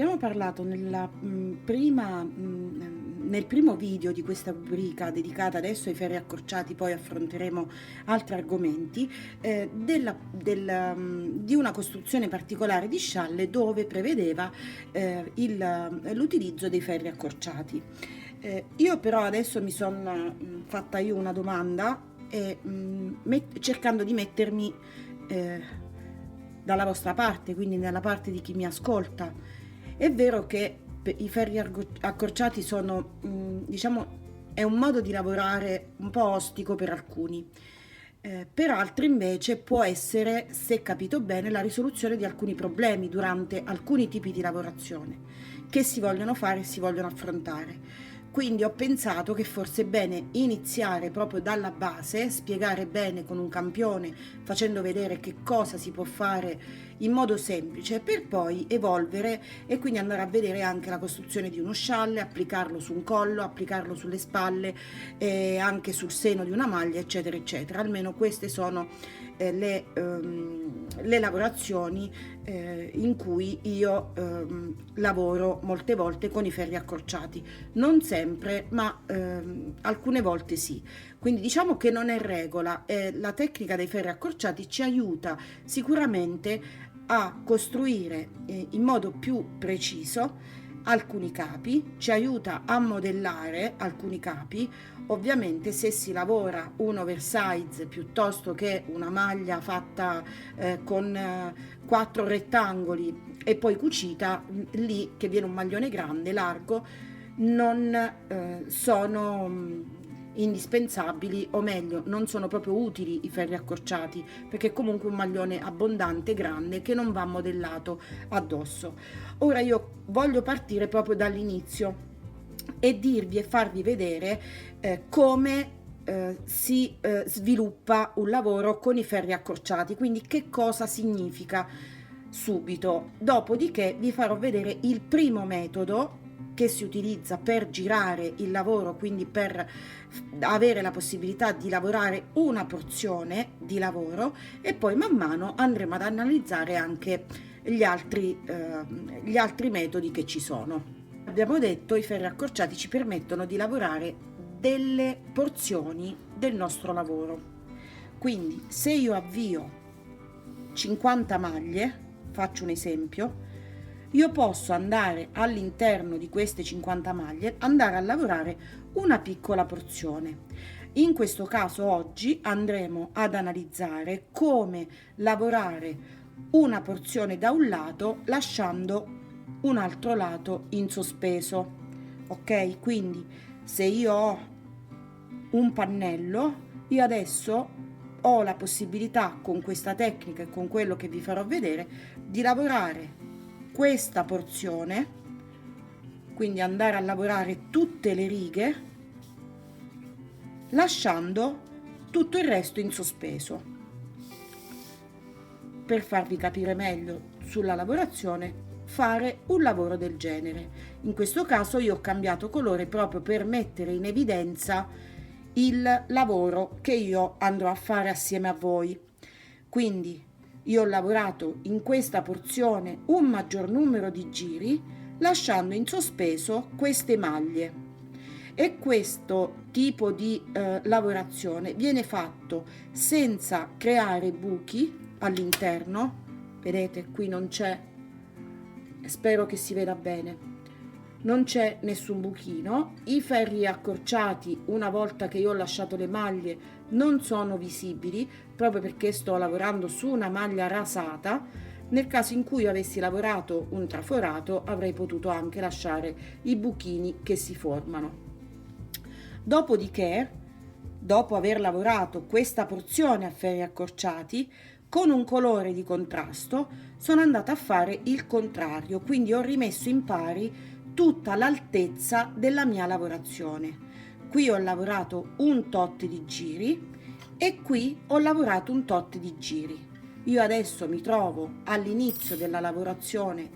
abbiamo parlato nel primo video di questa rubrica dedicata adesso ai ferri accorciati, poi affronteremo altri argomenti, di una costruzione particolare di scialle dove prevedeva l'utilizzo dei ferri accorciati. Io però adesso mi sono fatta io una domanda e cercando di mettermi dalla vostra parte, quindi nella parte di chi mi ascolta. È vero che i ferri accorciati sono, diciamo, è un modo di lavorare un po' ostico per alcuni. Per altri invece può essere, se capito bene, la risoluzione di alcuni problemi durante alcuni tipi di lavorazione che si vogliono fare e si vogliono affrontare. Quindi ho pensato che fosse bene iniziare proprio dalla base, spiegare bene con un campione, facendo vedere che cosa si può fare in modo semplice, per poi evolvere e quindi andare a vedere anche la costruzione di uno scialle, applicarlo su un collo, applicarlo sulle spalle, anche sul seno di una maglia, eccetera, eccetera. Almeno queste sono le lavorazioni in cui io lavoro molte volte con i ferri accorciati, non sempre, ma alcune volte sì. Quindi diciamo che non è regola, la tecnica dei ferri accorciati ci aiuta sicuramente a costruire in modo più preciso alcuni capi, ci aiuta a modellare alcuni capi. Ovviamente se si lavora un oversize piuttosto che una maglia fatta con 4 rettangoli e poi cucita, lì che viene un maglione grande, largo, non sono indispensabili, o meglio, non sono proprio utili i ferri accorciati, perché è comunque un maglione abbondante, grande, che non va modellato addosso. Ora io voglio partire proprio dall'inizio e dirvi e farvi vedere come si sviluppa un lavoro con i ferri accorciati, quindi che cosa significa subito. Dopodiché vi farò vedere il primo metodo che si utilizza per girare il lavoro, quindi per avere la possibilità di lavorare una porzione di lavoro, e poi man mano andremo ad analizzare anche gli altri metodi che ci sono. Abbiamo detto i ferri accorciati ci permettono di lavorare delle porzioni del nostro lavoro. Quindi se io avvio 50 maglie, faccio un esempio, io posso andare all'interno di queste 50 maglie, andare a lavorare una piccola porzione. In questo caso oggi andremo ad analizzare come lavorare una porzione da un lato lasciando un altro lato in sospeso. Ok? Quindi se io ho un pannello, io adesso ho la possibilità, con questa tecnica e con quello che vi farò vedere, di lavorare questa porzione, quindi andare a lavorare tutte le righe lasciando tutto il resto in sospeso. Per farvi capire meglio sulla lavorazione, fare un lavoro del genere. In questo caso io ho cambiato colore proprio per mettere in evidenza il lavoro che io andrò a fare assieme a voi. Quindi io ho lavorato in questa porzione un maggior numero di giri lasciando in sospeso queste maglie, e questo tipo di lavorazione viene fatto senza creare buchi all'interno. Vedete, qui non c'è, spero che si veda bene, non c'è nessun buchino. I ferri accorciati, una volta che io ho lasciato le maglie, non sono visibili proprio perché sto lavorando su una maglia rasata. Nel caso in cui avessi lavorato un traforato avrei potuto anche lasciare i buchini che si formano. Dopodiché, dopo aver lavorato questa porzione a ferri accorciati con un colore di contrasto, sono andata a fare il contrario, quindi ho rimesso in pari tutta l'altezza della mia lavorazione. Qui ho lavorato un tot di giri e qui ho lavorato un tot di giri. Io adesso mi trovo all'inizio della lavorazione,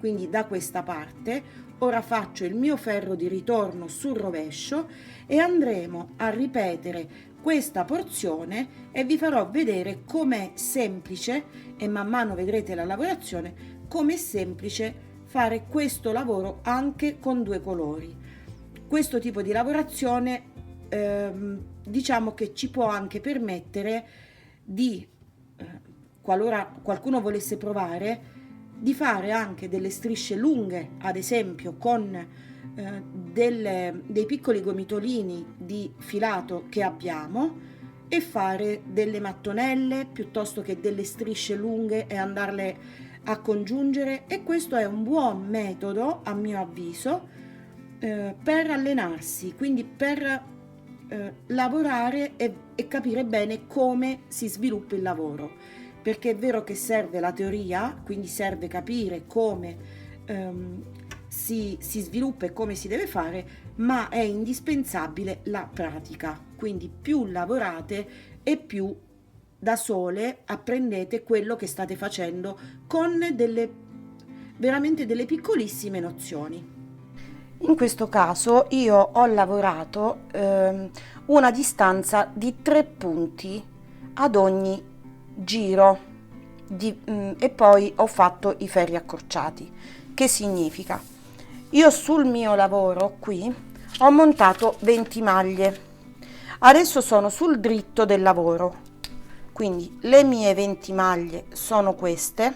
quindi da questa parte. Ora faccio il mio ferro di ritorno sul rovescio e andremo a ripetere questa porzione e vi farò vedere com'è semplice, e man mano vedrete la lavorazione, com'è semplice fare questo lavoro anche con 2 colori. Questo tipo di lavorazione diciamo che ci può anche permettere di, qualora qualcuno volesse provare, di fare anche delle strisce lunghe, ad esempio con dei piccoli gomitolini di filato che abbiamo, e fare delle mattonelle piuttosto che delle strisce lunghe e andarle a congiungere. E questo è un buon metodo, a mio avviso, per allenarsi, quindi per lavorare e capire bene come si sviluppa il lavoro, perché è vero che serve la teoria, quindi serve capire come si sviluppa e come si deve fare, ma è indispensabile la pratica. Quindi più lavorate e più da sole apprendete quello che state facendo con veramente delle piccolissime nozioni. In questo caso io ho lavorato una distanza di 3 punti ad ogni giro e poi ho fatto i ferri accorciati. Che significa? Io sul mio lavoro qui ho montato 20 maglie, adesso sono sul dritto del lavoro, quindi le mie 20 maglie sono queste,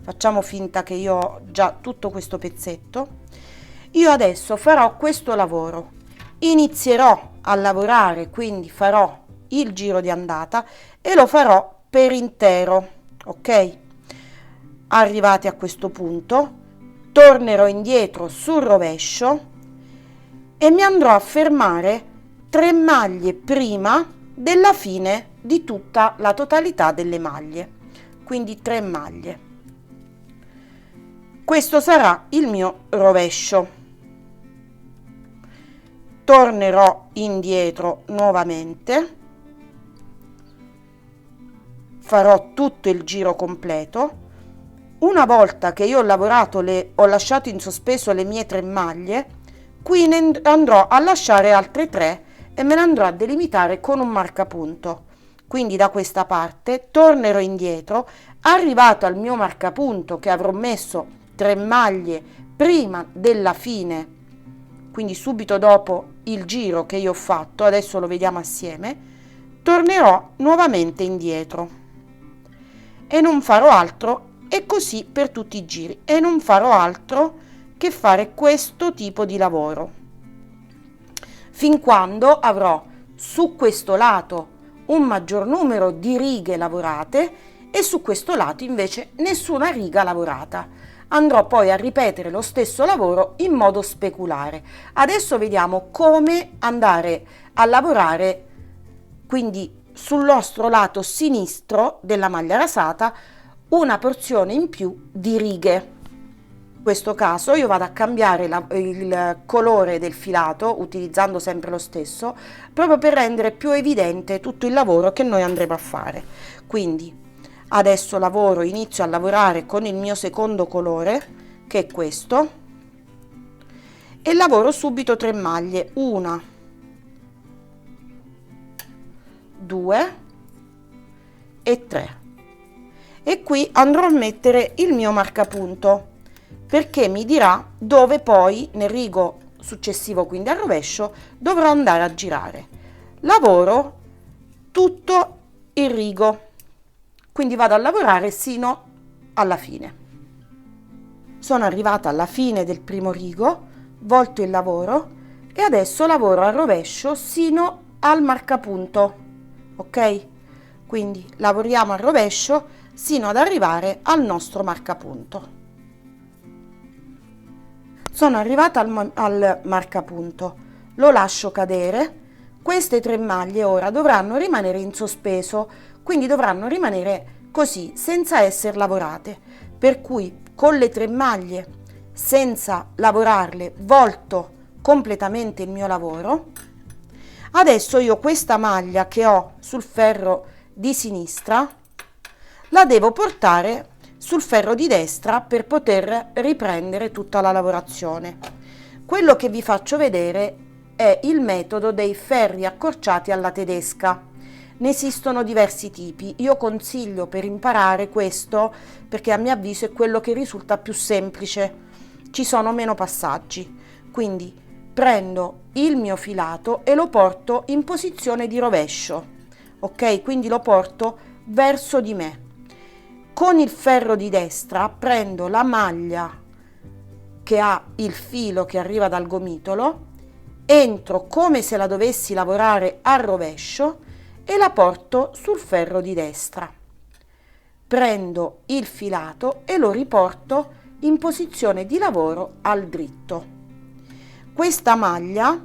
facciamo finta che io ho già tutto questo pezzetto. Io adesso farò questo lavoro, inizierò a lavorare, quindi farò il giro di andata e lo farò per intero, ok? Arrivati a questo punto, tornerò indietro sul rovescio e mi andrò a fermare 3 maglie prima della fine di tutta la totalità delle maglie, quindi 3 maglie. Questo sarà il mio rovescio. Tornerò indietro nuovamente, farò tutto il giro completo. Una volta che io ho lavorato ho lasciato in sospeso le mie 3 maglie, qui ne andrò a lasciare altre 3 e me ne andrò a delimitare con un marcapunto. Quindi da questa parte tornerò indietro, arrivato al mio marcapunto che avrò messo 3 maglie prima della fine, quindi subito dopo il giro che io ho fatto, adesso lo vediamo assieme, tornerò nuovamente indietro e non farò altro, e così per tutti i giri, e non farò altro che fare questo tipo di lavoro fin quando avrò su questo lato un maggior numero di righe lavorate e su questo lato invece nessuna riga lavorata. Andrò poi a ripetere lo stesso lavoro in modo speculare. Adesso vediamo come andare a lavorare, quindi sul nostro lato sinistro della maglia rasata, una porzione in più di righe. In questo caso io vado a cambiare il colore del filato utilizzando sempre lo stesso, proprio per rendere più evidente tutto il lavoro che noi andremo a fare. Quindi adesso inizio a lavorare con il mio secondo colore, che è questo, e lavoro subito 3 maglie, 1, 2 e 3. E qui andrò a mettere il mio marcapunto, perché mi dirà dove poi nel rigo successivo, quindi al rovescio, dovrò andare a girare. Lavoro tutto il rigo, quindi vado a lavorare sino alla fine. Sono arrivata alla fine del primo rigo, volto il lavoro e adesso lavoro al rovescio sino al marcapunto, ok? Quindi lavoriamo al rovescio sino ad arrivare al nostro marcapunto. Sono arrivata al marcapunto, lo lascio cadere. Queste 3 maglie ora dovranno rimanere in sospeso, quindi dovranno rimanere così senza essere lavorate, per cui con le 3 maglie senza lavorarle volto completamente il mio lavoro. Adesso io questa maglia che ho sul ferro di sinistra la devo portare sul ferro di destra per poter riprendere tutta la lavorazione. Quello che vi faccio vedere è il metodo dei ferri accorciati alla tedesca. Ne esistono diversi tipi. Io consiglio per imparare questo perché a mio avviso è quello che risulta più semplice. Ci sono meno passaggi. Quindi prendo il mio filato e lo porto in posizione di rovescio. Ok? Quindi lo porto verso di me. Con il ferro di destra prendo la maglia che ha il filo che arriva dal gomitolo, entro come se la dovessi lavorare a rovescio e la porto sul ferro di destra. Prendo il filato e lo riporto in posizione di lavoro al dritto. Questa maglia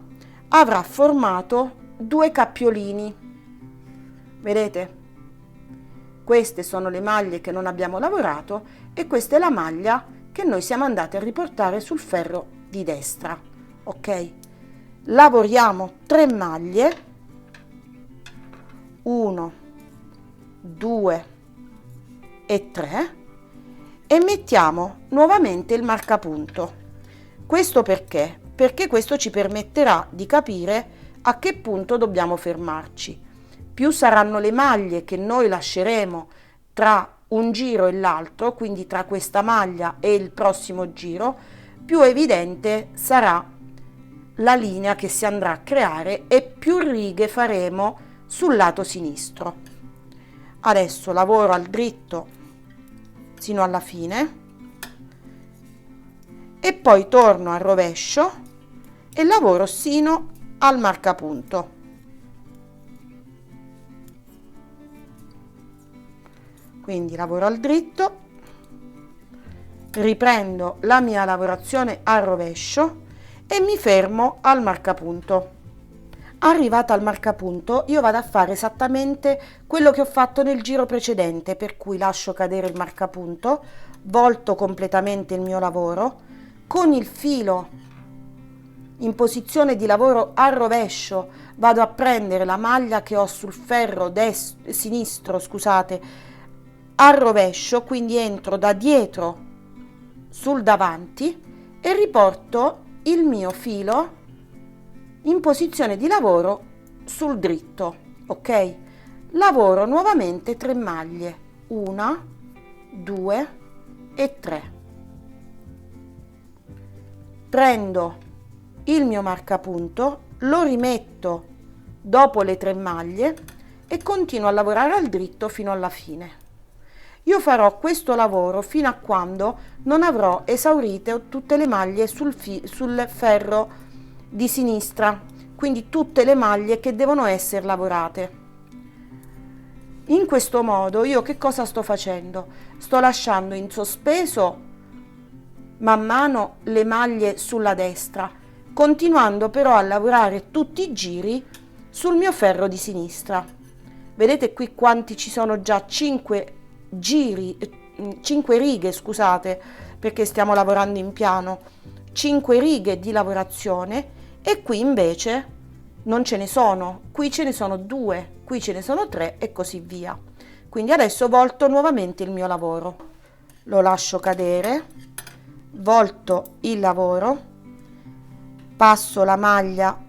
avrà formato due cappiolini. Vedete? Queste sono le maglie che non abbiamo lavorato e questa è la maglia che noi siamo andati a riportare sul ferro di destra. Ok? Lavoriamo 3 maglie, 1, 2 e 3 e mettiamo nuovamente il marcapunto. Questo perché? Perché questo ci permetterà di capire a che punto dobbiamo fermarci. Più saranno le maglie che noi lasceremo tra un giro e l'altro, quindi tra questa maglia e il prossimo giro, più evidente sarà la linea che si andrà a creare e più righe faremo sul lato sinistro. Adesso lavoro al dritto sino alla fine e poi torno al rovescio e lavoro sino al marcapunto. Quindi lavoro al dritto, riprendo la mia lavorazione al rovescio e mi fermo al marcapunto. Arrivata al marcapunto io vado a fare esattamente quello che ho fatto nel giro precedente, per cui lascio cadere il marcapunto, volto completamente il mio lavoro, con il filo in posizione di lavoro al rovescio vado a prendere la maglia che ho sul ferro sinistro, scusate, al rovescio, quindi entro da dietro sul davanti e riporto il mio filo in posizione di lavoro sul dritto. Ok? Lavoro nuovamente 3 maglie, 1, 2 e 3. Prendo il mio marcapunto, lo rimetto dopo le 3 maglie e continuo a lavorare al dritto fino alla fine. Io farò questo lavoro fino a quando non avrò esaurito tutte le maglie sul ferro di sinistra, quindi tutte le maglie che devono essere lavorate. In questo modo io che cosa sto facendo? Sto lasciando in sospeso man mano le maglie sulla destra, continuando però a lavorare tutti i giri sul mio ferro di sinistra. Vedete qui quanti ci sono già? 5 righe, scusate, perché stiamo lavorando in piano, 5 righe di lavorazione e qui invece non ce ne sono, qui ce ne sono 2, qui ce ne sono 3 e così via. Quindi adesso volto nuovamente il mio lavoro, lo lascio cadere, volto il lavoro, passo la maglia,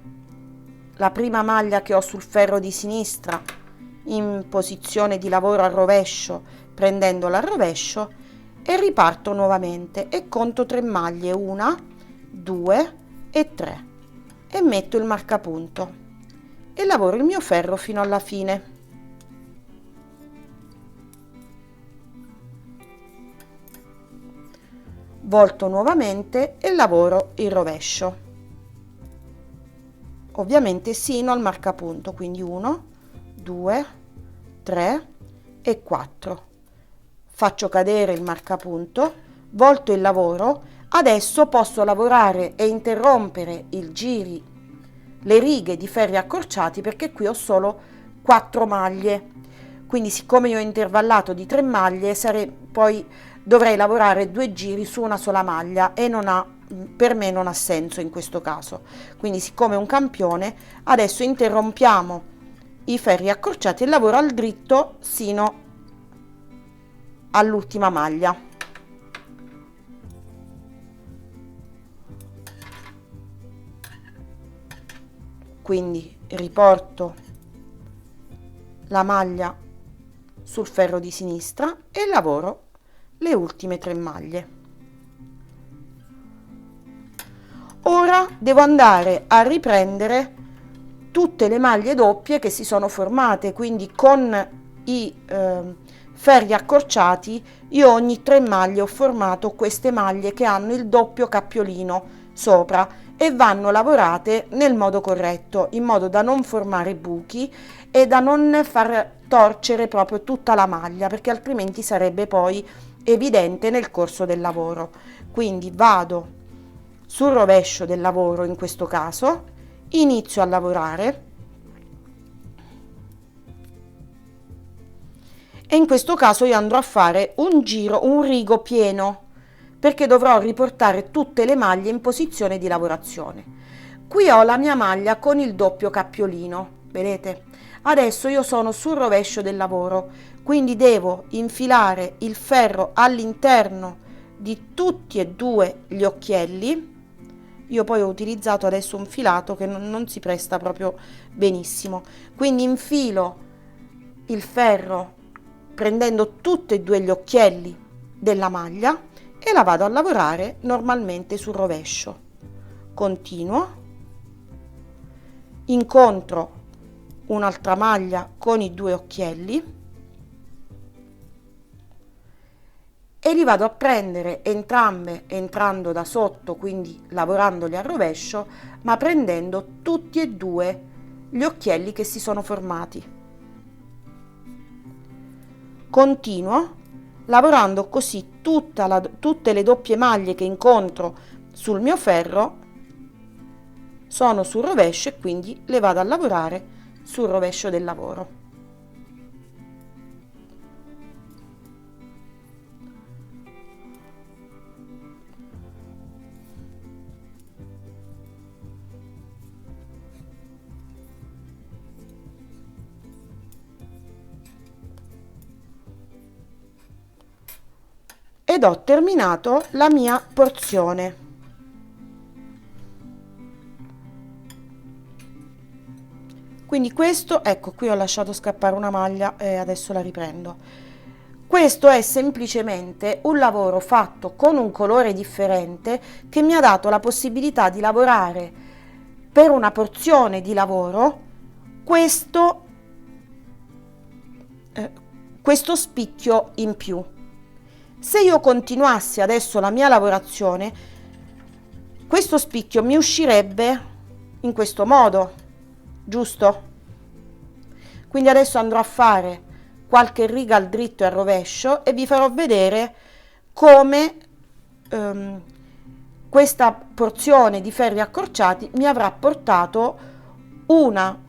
la prima maglia che ho sul ferro di sinistra in posizione di lavoro al rovescio, prendendola al rovescio e riparto nuovamente e conto 3 maglie, 1, 2 e 3 e metto il marcapunto e lavoro il mio ferro fino alla fine. Volto nuovamente e lavoro il rovescio, ovviamente sino al marcapunto, quindi 1, 2, 3 e 4. Faccio cadere il marcapunto, volto il lavoro, adesso posso lavorare e interrompere i giri, le righe di ferri accorciati perché qui ho solo 4 maglie. Quindi siccome io ho intervallato di 3 maglie, poi dovrei lavorare 2 giri su una sola maglia e per me non ha senso in questo caso. Quindi siccome è un campione, adesso interrompiamo i ferri accorciati e lavoro al dritto sino all'ultima maglia. Quindi riporto la maglia sul ferro di sinistra e lavoro le ultime 3 maglie. Ora devo andare a riprendere tutte le maglie doppie che si sono formate, quindi con i ferri accorciati io ogni 3 maglie ho formato queste maglie che hanno il doppio cappiolino sopra e vanno lavorate nel modo corretto, in modo da non formare buchi e da non far torcere proprio tutta la maglia, perché altrimenti sarebbe poi evidente nel corso del lavoro. Quindi vado sul rovescio del lavoro, in questo caso inizio a lavorare e in questo caso io andrò a fare un giro, un rigo pieno, perché dovrò riportare tutte le maglie in posizione di lavorazione. Qui ho la mia maglia con il doppio cappiolino, vedete? Adesso io sono sul rovescio del lavoro, quindi devo infilare il ferro all'interno di tutti e 2 gli occhielli. Io poi ho utilizzato adesso un filato che non si presta proprio benissimo, quindi infilo il ferro prendendo tutti e 2 gli occhielli della maglia e la vado a lavorare normalmente sul rovescio. Continuo, incontro un'altra maglia con i 2 occhielli e li vado a prendere entrambe entrando da sotto, quindi lavorandoli al rovescio, ma prendendo tutti e 2 gli occhielli che si sono formati. Continuo lavorando così tutte le doppie maglie che incontro sul mio ferro sono sul rovescio e quindi le vado a lavorare sul rovescio del lavoro. Ed ho terminato la mia porzione. Quindi questo, ecco, qui ho lasciato scappare una maglia e adesso la riprendo. Questo è semplicemente un lavoro fatto con un colore differente che mi ha dato la possibilità di lavorare per una porzione di lavoro questo spicchio in più. Se io continuassi adesso la mia lavorazione, questo spicchio mi uscirebbe in questo modo, giusto? Quindi adesso andrò a fare qualche riga al dritto e al rovescio e vi farò vedere come questa porzione di ferri accorciati mi avrà portato una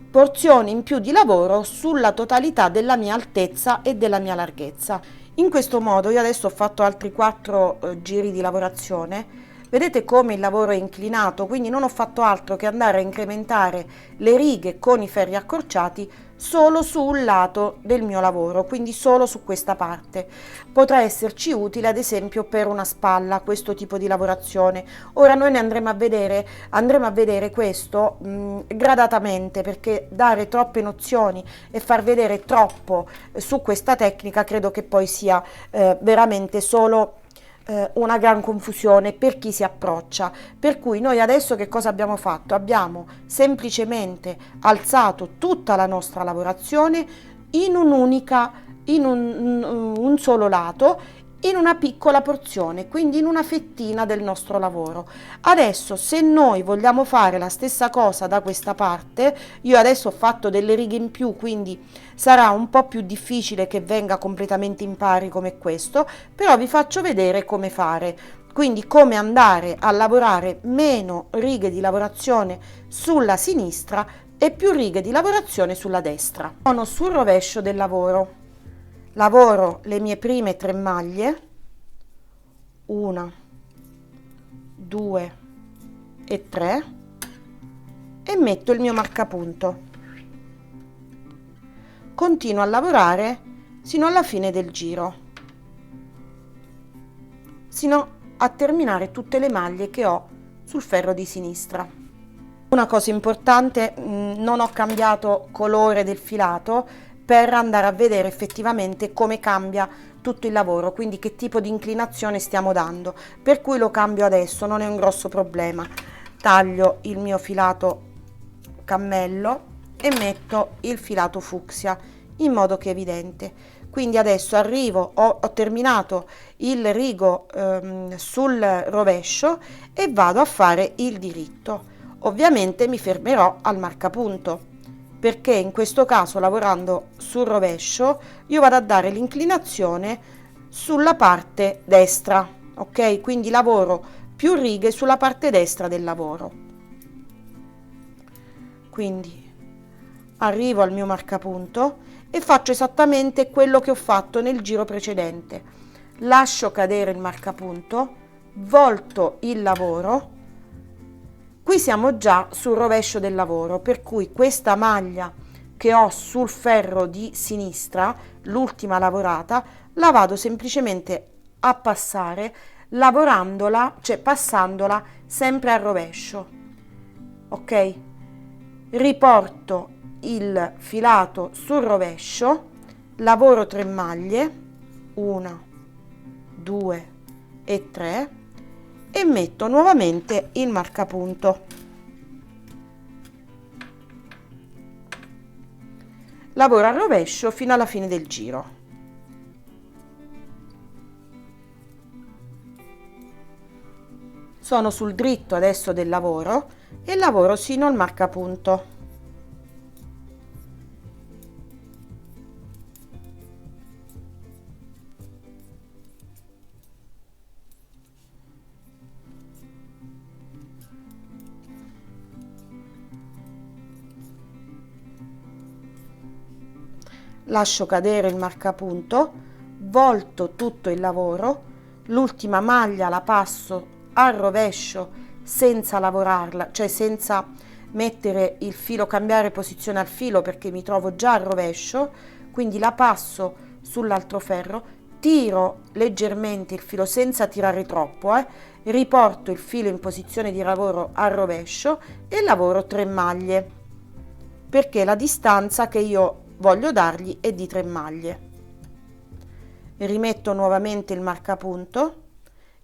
porzione in più di lavoro sulla totalità della mia altezza e della mia larghezza. In questo modo io adesso ho fatto altri 4 giri di lavorazione. Vedete come il lavoro è inclinato, quindi non ho fatto altro che andare a incrementare le righe con i ferri accorciati solo su un lato del mio lavoro, quindi solo su questa parte. Potrà esserci utile ad esempio per una spalla questo tipo di lavorazione. Ora noi ne andremo a vedere questo gradatamente, perché dare troppe nozioni e far vedere troppo su questa tecnica credo che poi sia veramente solo una gran confusione per chi si approccia. Per cui noi adesso che cosa abbiamo fatto? Abbiamo semplicemente alzato tutta la nostra lavorazione in un solo lato, in una piccola porzione, quindi in una fettina del nostro lavoro. Adesso se noi vogliamo fare la stessa cosa da questa parte, io adesso ho fatto delle righe in più, quindi sarà un po' più difficile che venga completamente in pari come questo, però vi faccio vedere come fare. Quindi come andare a lavorare meno righe di lavorazione sulla sinistra e più righe di lavorazione sulla destra. Sono sul rovescio del lavoro. Lavoro le mie prime 3 maglie, 1, 2 e 3 e metto il mio marcapunto. Continuo a lavorare sino alla fine del giro, sino a terminare tutte le maglie che ho sul ferro di sinistra. Una cosa importante, non ho cambiato colore del filato per andare a vedere effettivamente come cambia tutto il lavoro, quindi che tipo di inclinazione stiamo dando, per cui lo cambio adesso, non è un grosso problema. Taglio il mio filato cammello e metto il filato fucsia in modo che è evidente. Quindi adesso arrivo, ho terminato il rigo sul rovescio e vado a fare il diritto. Ovviamente mi fermerò al marcapunto, perché in questo caso, lavorando sul rovescio, io vado a dare l'inclinazione sulla parte destra, ok? Quindi lavoro più righe sulla parte destra del lavoro. Quindi arrivo al mio marcapunto e faccio esattamente quello che ho fatto nel giro precedente. Lascio cadere il marcapunto, volto il lavoro. Qui siamo già sul rovescio del lavoro, per cui questa maglia che ho sul ferro di sinistra, l'ultima lavorata, la vado semplicemente a passare, lavorandola, cioè passandola sempre al rovescio. Ok? Riporto il filato sul rovescio, lavoro 3 maglie, 1, 2 e 3, e metto nuovamente il marcapunto. Lavoro al rovescio fino alla fine del giro. Sono sul dritto adesso del lavoro e lavoro sino al marcapunto. Lascio cadere il marcapunto, volto tutto il lavoro, l'ultima maglia la passo al rovescio senza lavorarla, cioè senza mettere il filo, cambiare posizione al filo, perché mi trovo già al rovescio, quindi la passo sull'altro ferro, tiro leggermente il filo senza tirare troppo, riporto il filo in posizione di lavoro al rovescio e lavoro 3 maglie, perché la distanza che io voglio dargli è di 3 maglie. Rimetto nuovamente il marcapunto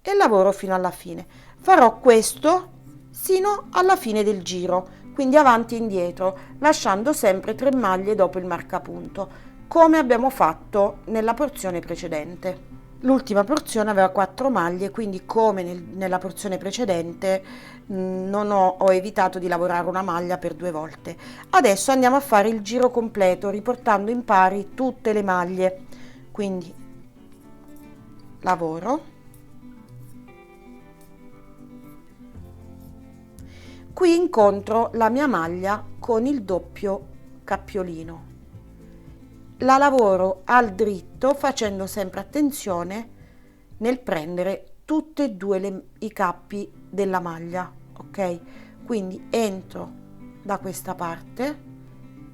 e lavoro fino alla fine. Farò questo sino alla fine del giro, quindi avanti e indietro, lasciando sempre 3 maglie dopo il marcapunto, come abbiamo fatto nella porzione precedente. L'ultima porzione aveva 4 maglie, quindi come nella porzione precedente ho evitato di lavorare una maglia per 2 volte. Adesso andiamo a fare il giro completo riportando in pari tutte le maglie. Quindi lavoro, qui incontro la mia maglia con il doppio cappiolino. La lavoro al dritto facendo sempre attenzione nel prendere tutti e due i cappi della maglia, ok? Quindi entro da questa parte,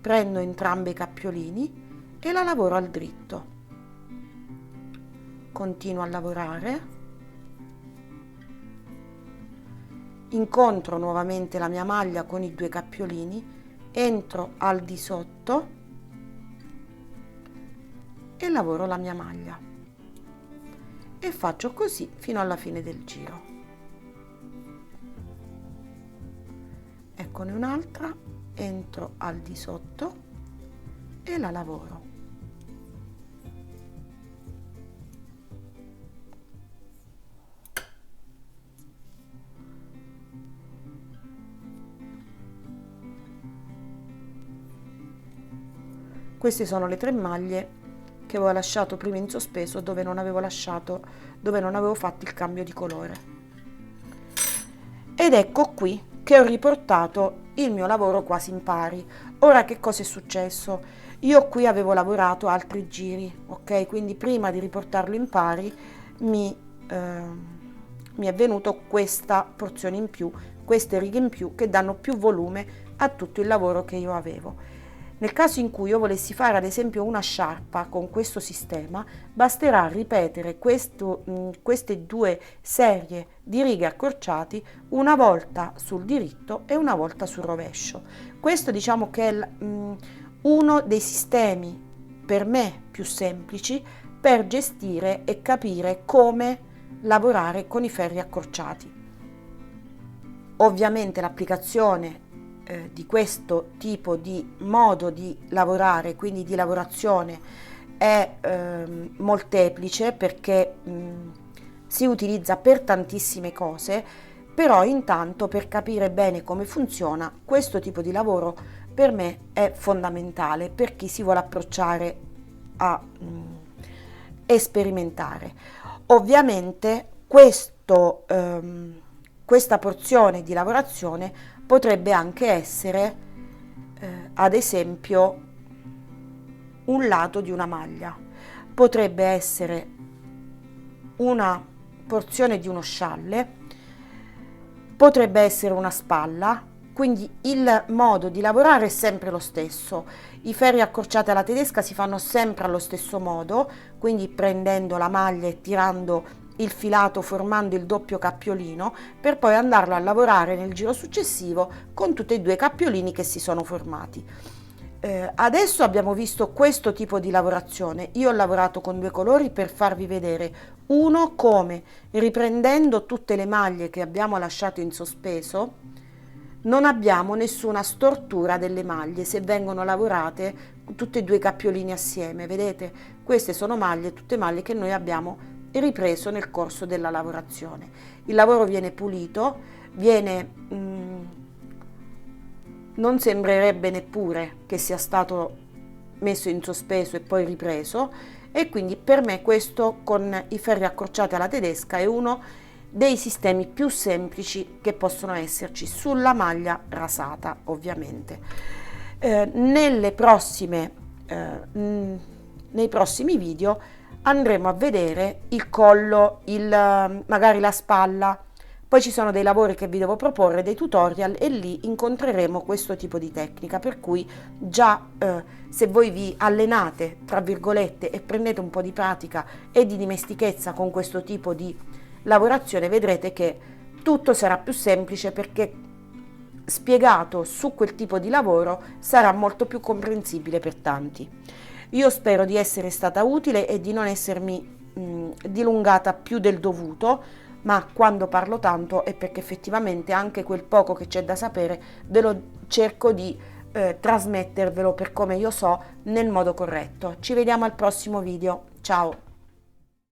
prendo entrambi i cappiolini e la lavoro al dritto. Continuo a lavorare, incontro nuovamente la mia maglia con i 2 cappiolini, entro al di sotto e lavoro la mia maglia e faccio così fino alla fine del giro. Eccone un'altra, entro al di sotto e la lavoro. Queste sono le 3 maglie che avevo lasciato prima in sospeso, dove non avevo fatto il cambio di colore. Ed ecco qui che ho riportato il mio lavoro quasi in pari. Ora che cosa è successo? Io qui avevo lavorato altri giri, ok? Quindi prima di riportarlo in pari mi è venuto questa porzione in più, queste righe in più che danno più volume a tutto il lavoro che io avevo. Nel caso in cui io volessi fare ad esempio una sciarpa con questo sistema, basterà ripetere queste 2 serie di righe accorciati una volta sul diritto e una volta sul rovescio. Questo diciamo che è uno dei sistemi per me più semplici per gestire e capire come lavorare con i ferri accorciati. Ovviamente l'applicazione di questo tipo di modo di lavorare, quindi di lavorazione, è molteplice perché si utilizza per tantissime cose, però intanto per capire bene come funziona questo tipo di lavoro per me è fondamentale per chi si vuole approcciare a sperimentare. Ovviamente questa porzione di lavorazione potrebbe anche essere ad esempio un lato di una maglia, potrebbe essere una porzione di uno scialle, potrebbe essere una spalla, quindi il modo di lavorare è sempre lo stesso. I ferri accorciati alla tedesca si fanno sempre allo stesso modo, quindi prendendo la maglia e tirando il filato formando il doppio cappiolino per poi andarlo a lavorare nel giro successivo con tutti e due i cappiolini che si sono formati. Adesso abbiamo visto questo tipo di lavorazione. Io ho lavorato con due colori per farvi vedere uno come, riprendendo tutte le maglie che abbiamo lasciato in sospeso, non abbiamo nessuna stortura delle maglie se vengono lavorate tutti e due i cappiolini assieme. Vedete, queste sono maglie, tutte maglie che noi abbiamo ripreso nel corso della lavorazione. Il lavoro viene pulito, non sembrerebbe neppure che sia stato messo in sospeso e poi ripreso, e quindi per me questo con i ferri accorciati alla tedesca è uno dei sistemi più semplici che possono esserci sulla maglia rasata, ovviamente. Nei prossimi video andremo a vedere il collo, magari la spalla. Poi ci sono dei lavori che vi devo proporre, dei tutorial, e lì incontreremo questo tipo di tecnica, per cui già se voi vi allenate, tra virgolette, e prendete un po' di pratica e di dimestichezza con questo tipo di lavorazione, vedrete che tutto sarà più semplice, perché spiegato su quel tipo di lavoro sarà molto più comprensibile per tanti. Io spero di essere stata utile e di non essermi dilungata più del dovuto, ma quando parlo tanto è perché effettivamente anche quel poco che c'è da sapere ve lo cerco di trasmettervelo per come io so, nel modo corretto. Ci vediamo al prossimo video, ciao!